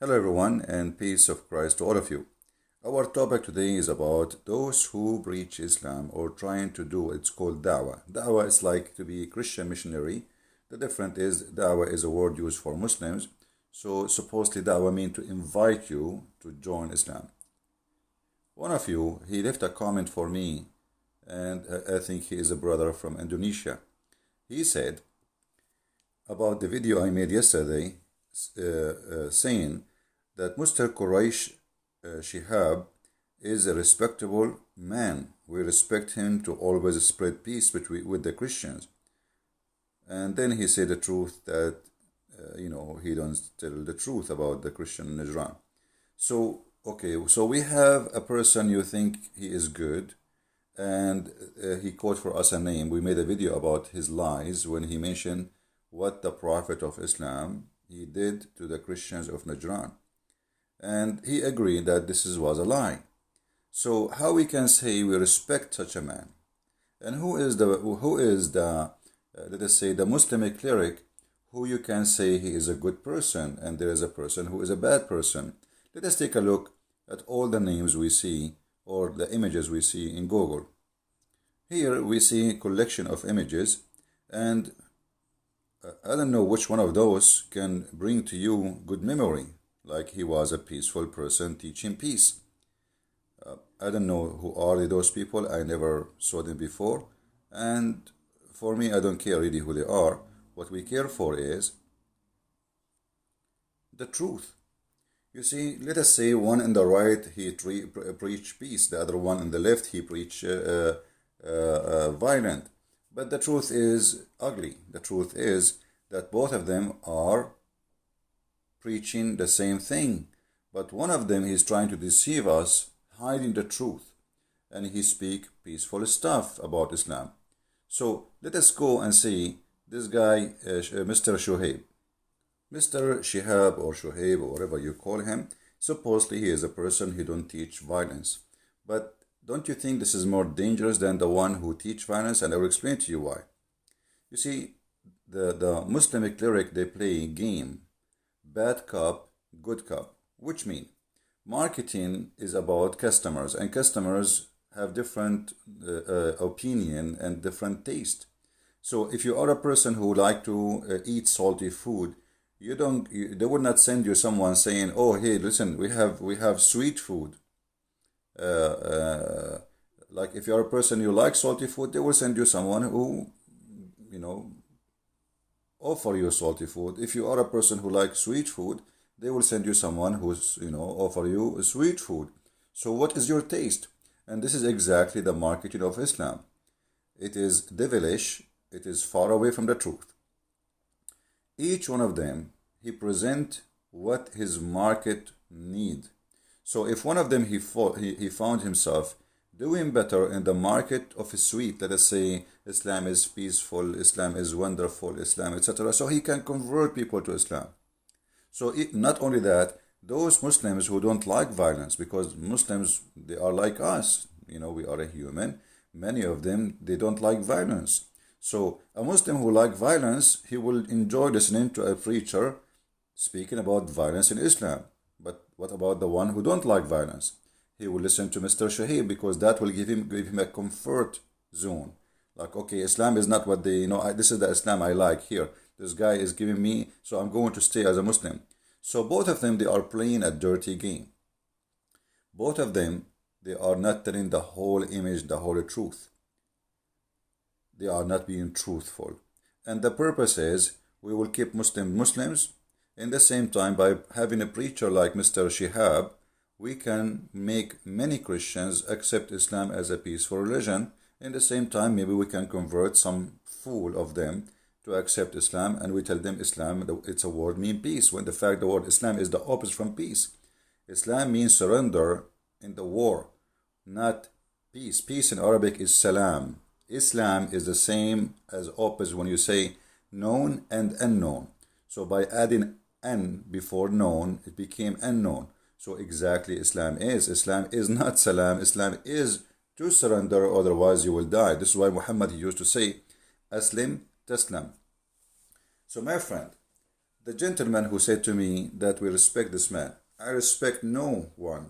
Hello, everyone, and peace of Christ to all of you. Our topic today is about those who preach Islam or trying to do it's called da'wah. Da'wah is like to be a Christian missionary. The difference is da'wah is a word used for Muslims. So supposedly da'wah means to invite you to join Islam. One of you, he left a comment for me, and I think he is a brother from Indonesia. He said about the video I made yesterday, saying that Mr. Quraysh Shihab is a respectable man. We respect him to always spread peace with the Christians. And then he said the truth that, he don't tell the truth about the Christian Najran. So, okay, so we have a person you think he is good, and he quote for us a name. We made a video about his lies when he mentioned what the Prophet of Islam he did to the Christians of Najran. And he agreed that this was a lie. So how we can say we respect such a man? And who is the let us say the Muslim cleric who you can say he is a good person and there is a person who is a bad person? Let us take a look at all the names we see or the images we see in Google. Here we see a collection of images, and I don't know which one of those can bring to you good memory, like he was a peaceful person teaching peace. I don't know who are those people. I never saw them before, and for me, I don't care really who they are. What we care for is the truth. You see, let us say one on the right, he preach peace. The other one on the left, he preach violent. But the truth is ugly. The truth is that both of them are preaching the same thing. But one of them is trying to deceive us, hiding the truth. And he speak peaceful stuff about Islam. So let us go and see this guy, Mr. Shoaib. Mr. Shihab or Shoaib or whatever you call him, supposedly he is a person who don't teach violence. But don't you think this is more dangerous than the one who teach violence? And I will explain to you why. You see, the Muslim cleric, they play a game, bad cop, good cop, which means marketing is about customers, and customers have different opinion and different taste. So if you are a person who like to eat salty food, they would not send you someone saying, "Oh, hey, listen, we have sweet food." Like if you're a person who likes salty food, they will send you someone who, offer you salty food. If you are a person who likes sweet food, they will send you someone who's, offer you sweet food. So what is your taste? And this is exactly the marketing of Islam. It is devilish. It is far away from the truth. Each one of them, he present what his market need. So if one of them he found himself doing better in the market of his sweet, let us say Islam is peaceful, Islam is wonderful, Islam, etc. So he can convert people to Islam. So not only that, those Muslims who don't like violence, because Muslims, they are like us, we are a human. Many of them, they don't like violence. So a Muslim who like violence, he will enjoy listening to a preacher speaking about violence in Islam. But what about the one who don't like violence? He will listen to Mr. Shoaib because that will give him a comfort zone. Like, okay, Islam is not what they, this is the Islam I like here. This guy is giving me, so I'm going to stay as a Muslim. So both of them, they are playing a dirty game. Both of them, they are not telling the whole image, the whole truth. They are not being truthful. And the purpose is, we will keep Muslims. In the same time, by having a preacher like Mr. Shihab, we can make many Christians accept Islam as a peaceful religion. In the same time, maybe we can convert some fool of them to accept Islam, and we tell them Islam, it's a word mean peace, when the fact the word Islam is the opposite from peace. Islam means surrender in the war, not peace. Peace in Arabic is salam. Islam is the same as opposite when you say known and unknown. So by adding an before known, it became unknown. So exactly Islam is not salam. Islam is to surrender, otherwise you will die. This is why Muhammad, he used to say, Aslim Taslam. So my friend, The gentleman who said to me that we respect this man, I respect no one.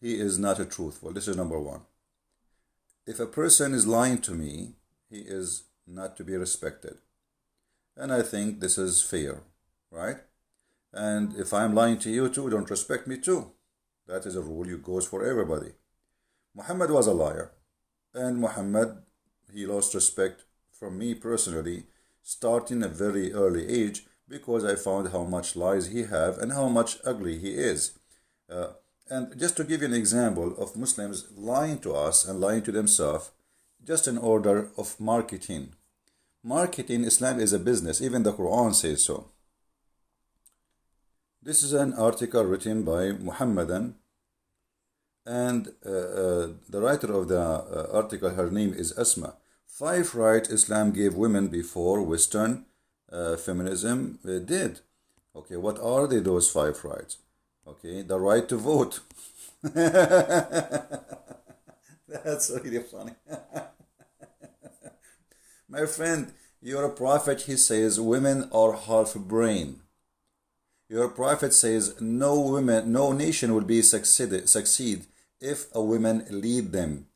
He is not a truthful. This is number one. If a person is lying to me, he is not to be respected. And I think this is fair, right? And if I'm lying to you too, don't respect me too. That is a rule that goes for everybody. Muhammad was a liar. And Muhammad, he lost respect from me personally, starting a very early age, because I found how much lies he have and how much ugly he is. And just to give you an example of Muslims lying to us and lying to themselves, just in order of marketing. Marketing, Islam is a business. Even the Quran says so. This is an article written by Muhammadan, and the writer of the article, her name is Asma. 5 rights Islam gave women before Western feminism did. Okay, what are they, those 5 rights? Okay, the right to vote. That's really funny. My friend, your prophet, he says women are half brain. Your prophet says no nation will be succeed if a woman lead them.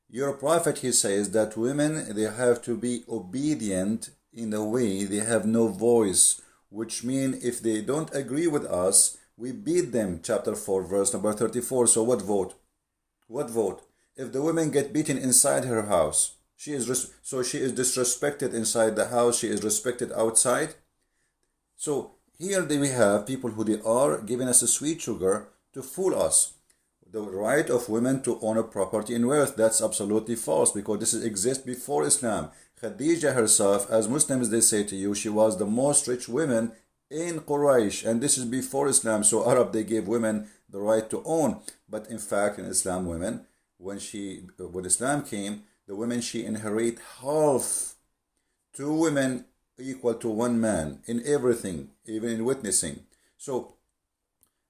Your prophet, he says that women, they have to be obedient in a way they have no voice, which means if they don't agree with us, we beat them. Chapter 4, verse number 34. So what vote? What vote? If the women get beaten inside her house, she is disrespected inside the house, she is respected outside. So here we have people who they are giving us a sweet sugar to fool us. The right of women to own a property and wealth, that's absolutely false, because this exists before Islam. Khadija herself, as Muslims they say to you, she was the most rich woman in Quraysh, and this is before Islam. So Arab, they gave women the right to own, but in fact in Islam, women, when Islam came, the women, she inherit half. 2 women equal to 1 man in everything, even in witnessing. So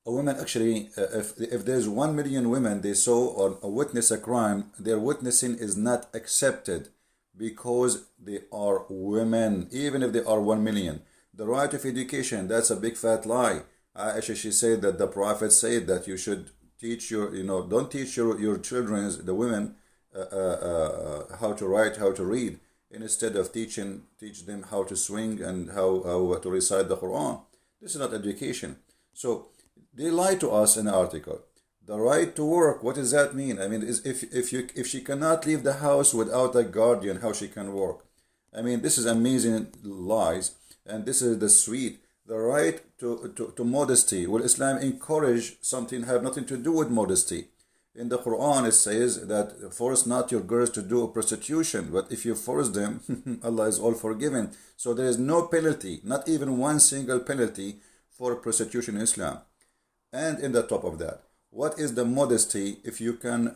a woman actually, if there's 1 million women, they saw or witness a crime, their witnessing is not accepted because they are women, even if they are 1 million. The right of education, that's a big fat lie. Aisha, she said that the Prophet said that you should teach your, don't teach your children, the women, how to write, how to read, instead of teach them how to swing and how to recite the Quran. This is not education. So they lie to us in the article. The right to work, what does that mean? I mean, if she cannot leave the house without a guardian, how she can work? I mean, this is amazing lies, and this is the sweet. The right to modesty. Will Islam encourage something have nothing to do with modesty? In the Quran, it says that force not your girls to do prostitution, but if you force them, Allah is all forgiven. So there is no penalty, not even 1 single penalty for prostitution in Islam. And in the top of that, what is the modesty if you can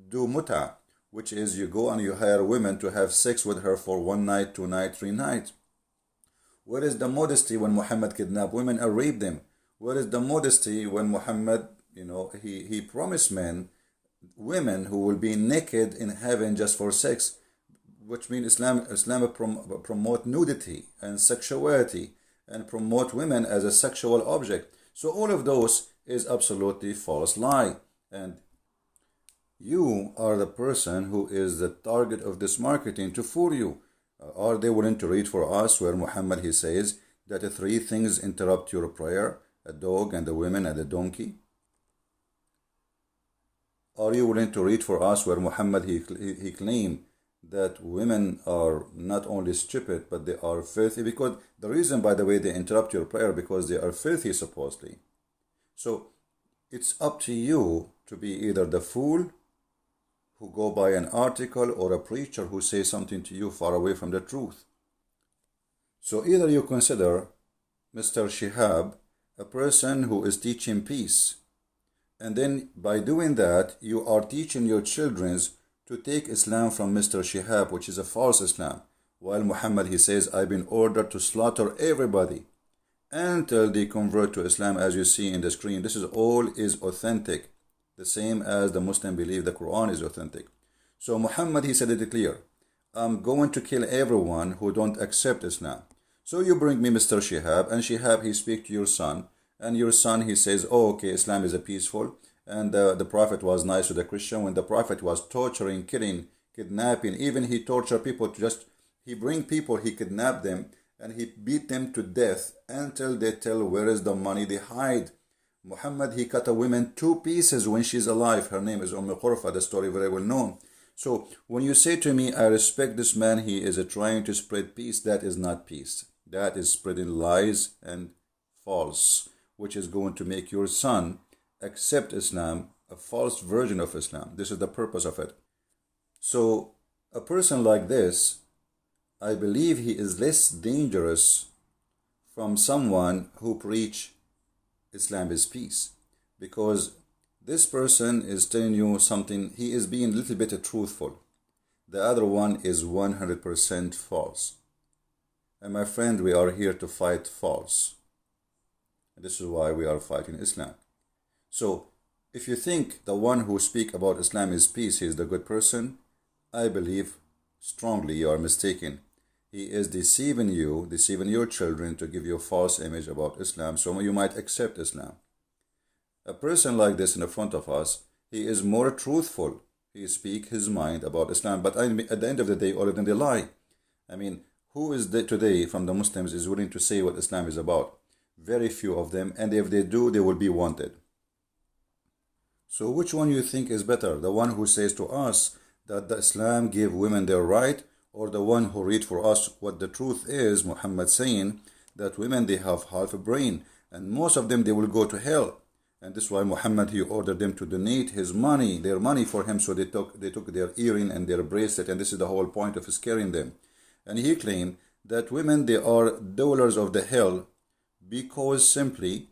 do muta, which is you go and you hire women to have sex with her for 1 night, 2 nights, 3 nights? Where is the modesty when Muhammad kidnapped women and raped them? Where is the modesty when Muhammad, he promised women who will be naked in heaven just for sex, which means Islam promote nudity and sexuality and promote women as a sexual object. So all of those is absolutely false lie, and you are the person who is the target of this marketing to fool you. Are they willing to read for us where Muhammad, he says that 3 things interrupt your prayer: a dog and a woman and a donkey? Are you willing to read for us where Muhammad, he claimed that women are not only stupid, but they are filthy? Because the reason, by the way, they interrupt your prayer, because they are filthy, supposedly. So it's up to you to be either the fool who go by an article or a preacher who says something to you far away from the truth. So either you consider Mr. Shihab a person who is teaching peace, and then by doing that, you are teaching your children to take Islam from Mr. Shihab, which is a false Islam. While Muhammad, he says, I've been ordered to slaughter everybody until they convert to Islam, as you see in the screen. This is all is authentic, the same as the Muslim believe the Quran is authentic. So Muhammad, he said it clear, I'm going to kill everyone who don't accept Islam. So you bring me Mr. Shihab, and Shihab, he speak to your son, and your son, he says, oh, okay, Islam is a peaceful, and the Prophet was nice to the Christian. When the Prophet was torturing, killing, kidnapping, even he torture people to just, he bring people, he kidnap them, and he beat them to death until they tell where is the money, they hide. Muhammad, he cut a woman 2 pieces when she's alive. Her name is Qurfa, the story very well known. So when you say to me, I respect this man, he is trying to spread peace, that is not peace. That is spreading lies and false, which is going to make your son accept Islam, a false version of Islam. This is the purpose of it. So a person like this, I believe he is less dangerous from someone who preach Islam is peace, because this person is telling you something, he is being a little bit truthful. The other one is 100% false. And my friend, we are here to fight false. And this is why we are fighting Islam. So if you think the one who speak about Islam is peace, he is the good person, I believe strongly you are mistaken. He is deceiving you, deceiving your children to give you a false image about Islam, so you might accept Islam. A person like this in the front of us, he is more truthful. He speaks his mind about Islam, but at the end of the day, all of them, they lie. I mean, who is there today from the Muslims is willing to say what Islam is about? Very few of them, and if they do, they will be wanted. So which one you think is better? The one who says to us that the Islam gave women their right, or the one who read for us what the truth is, Muhammad saying that women, they have half a brain, and most of them, they will go to hell. And this is why Muhammad, he ordered them to donate his money, their money for him, so they took their earring and their bracelet, and this is the whole point of scaring them. And he claimed that women, they are dwellers of the hell because simply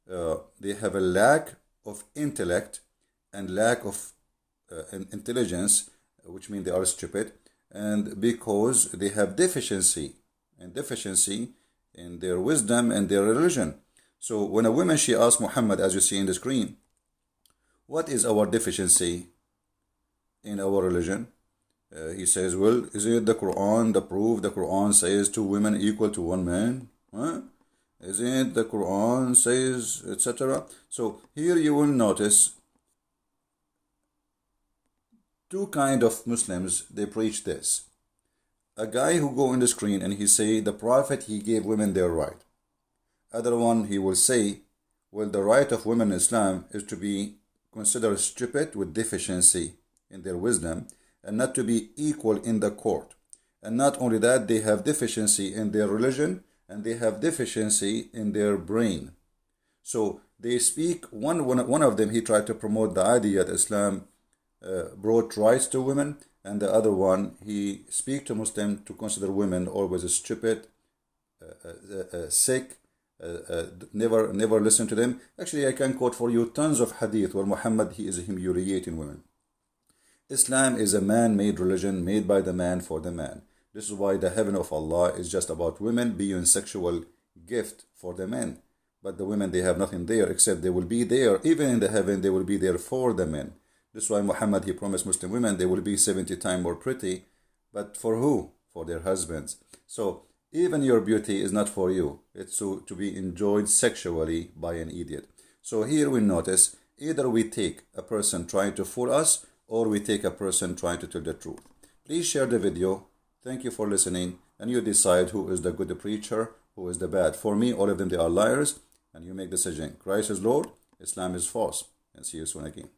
they have a lack of intellect and lack of intelligence, which means they are stupid, and because they have deficiency in their wisdom and their religion. So when a woman, she asked Muhammad, as you see in the screen, what is our deficiency in our religion? He says, well, is it the Quran, the proof the Quran says 2 women equal to 1 man? Huh? Is it the Quran says, etc.? So here you will notice 2 kind of Muslims, they preach this. A guy who go on the screen and he say, the Prophet, he gave women their right. Other one, he will say, well, the right of women in Islam is to be considered stupid with deficiency in their wisdom, and not to be equal in the court. And not only that, they have deficiency in their religion, and they have deficiency in their brain. So they speak, one of them, he tried to promote the idea that Islam brought rights to women, and the other one, he speak to Muslims to consider women always stupid, sick, never listen to them. Actually, I can quote for you tons of hadith where Muhammad, he is humiliating women. Islam is a man-made religion made by the man for the man. This is why the heaven of Allah is just about women being sexual gift for the men. But the women, they have nothing there except they will be there. Even in the heaven, they will be there for the men. This is why Muhammad, he promised Muslim women, they will be 70 times more pretty. But for who? For their husbands. So even your beauty is not for you. It's to be enjoyed sexually by an idiot. So here we notice, either we take a person trying to fool us, or we take a person trying to tell the truth. Please share the video. Thank you for listening. And you decide who is the good preacher, who is the bad. For me, all of them, they are liars. And you make the decision. Christ is Lord. Islam is false. And see you soon again.